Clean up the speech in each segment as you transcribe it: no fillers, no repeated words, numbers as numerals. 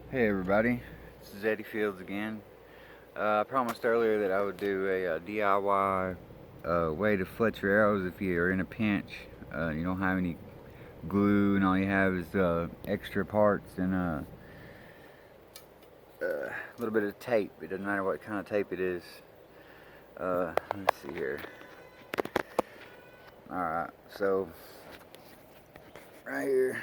Hey everybody, this is Eddie Fields again. I promised earlier that I would do a DIY way to fletch your arrows if you are in a pinch. You don't have any glue and all you have is extra parts and a little bit of tape. It doesn't matter what kind of tape it is. Let's see here. Alright, so right here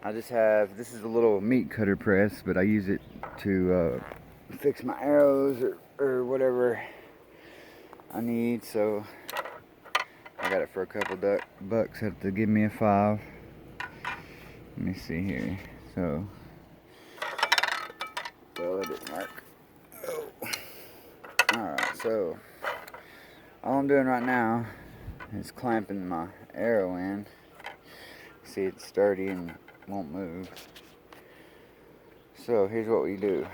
I just have, this is a little meat cutter press, but I use it to fix my arrows or whatever I need. So I got it for a couple bucks. Have to give me a $5. Let me see here. So, well, it didn't work. Oh. Alright, so all I'm doing right now is clamping my arrow in. See, it's sturdy and won't move. So here's what we do.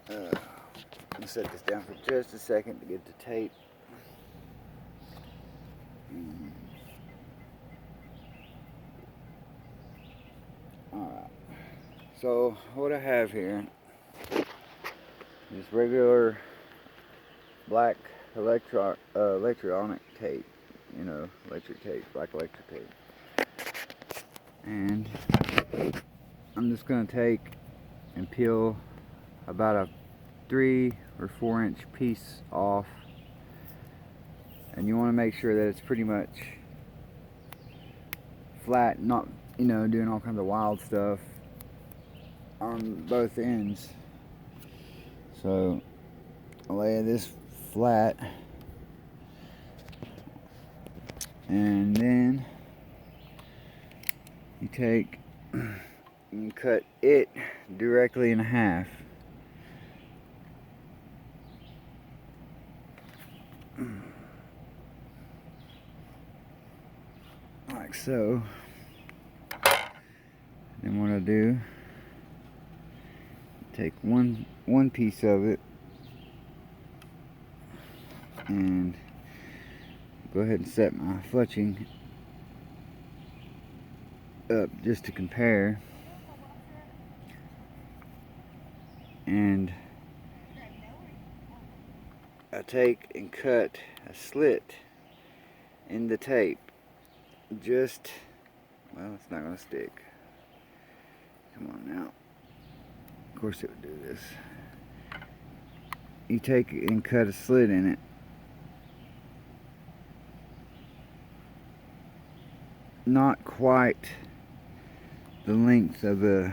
I'm gonna set this down for just a second to get the tape. Alright, so what I have here is regular black electronic tape, electric tape, black electric tape. And I'm just gonna take and peel about a 3 or 4 inch piece off, and you want to make sure that it's pretty much flat, not doing all kinds of wild stuff on both ends. So I lay this flat, and then you take and cut it directly in half. Like so. Then what I do, take one piece of it and go ahead and set my fletching up just to compare, and I take and cut a slit in the tape. Just, well, it's not gonna stick. Come on now. Of course it would do this. You take and cut a slit in it. Not quite the length of the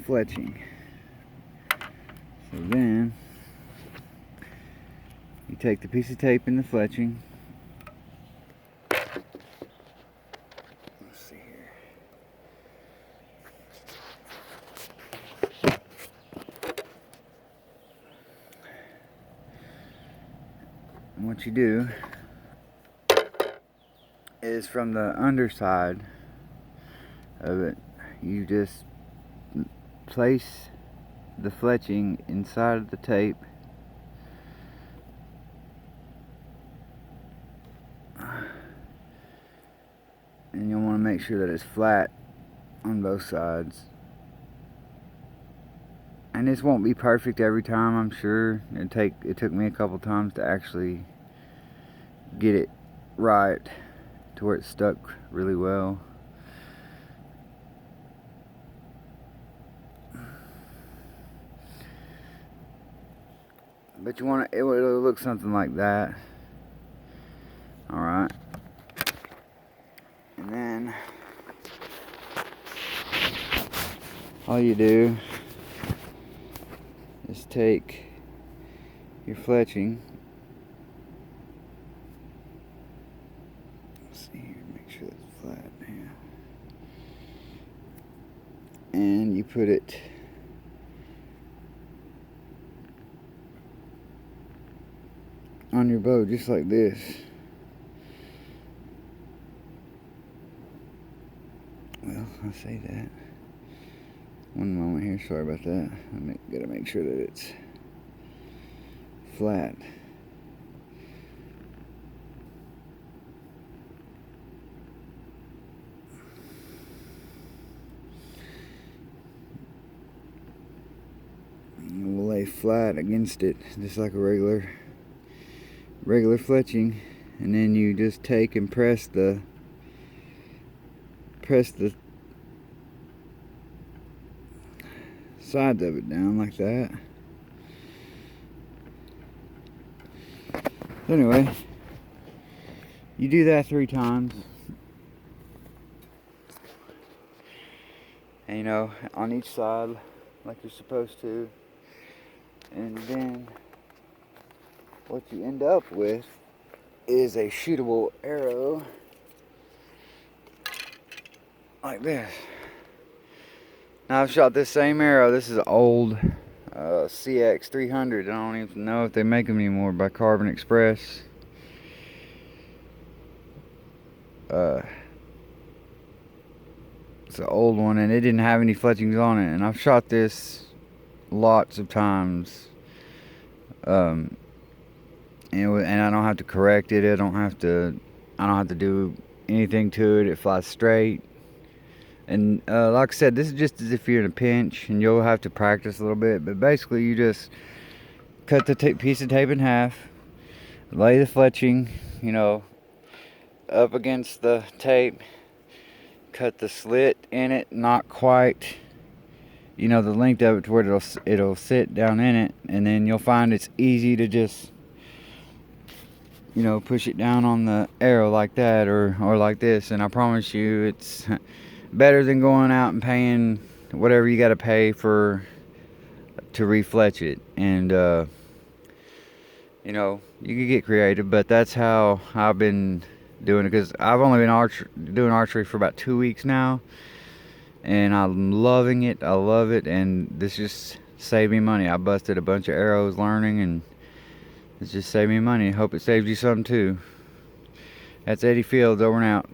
fletching. So then you take the piece of tape in the fletching. Let's see here. And what you do is from the underside of it, you just place the fletching inside of the tape, and you'll want to make sure that it's flat on both sides. And this won't be perfect every time, I'm sure. It took me a couple times to actually get it right to where it stuck really well. But you want it will look something like that. Alright. And then all you do is take your fletching. Let's see here, make sure it's flat here. And you put it on your bow just like this. Well, I say that. One moment here, sorry about that. Gotta make sure that it's flat. flat against it, just like a regular fletching, and then you just take and press the sides of it down like that. Anyway, you do that 3 times, and you know, on each side like you're supposed to, and then what you end up with is a shootable arrow like this. Now I've shot this same arrow. This is an old CX 300. I don't even know if they make them anymore, by Carbon Express. It's an old one, and it didn't have any fletchings on it. And I've shot this lots of times, and I don't have to correct it. I don't have to do anything to it. It flies straight. And like I said, this is just as if you're in a pinch, and you'll have to practice a little bit. But basically, you just cut the piece of tape in half, lay the fletching, you know, up against the tape, cut the slit in it, not quite, you know, the length of it to where it'll sit down in it, and then you'll find it's easy to just, you know, push it down on the arrow like that, or like this. And I promise you, it's better than going out and paying whatever you got to pay to refletch it. And you know, you can get creative, but that's how I've been doing it, because I've only been doing archery for about 2 weeks now, and I'm loving it. I love it, and this just saved me money. I busted a bunch of arrows learning, and it's just saved me money. Hope it saves you some too. That's Eddie Fields, over and out.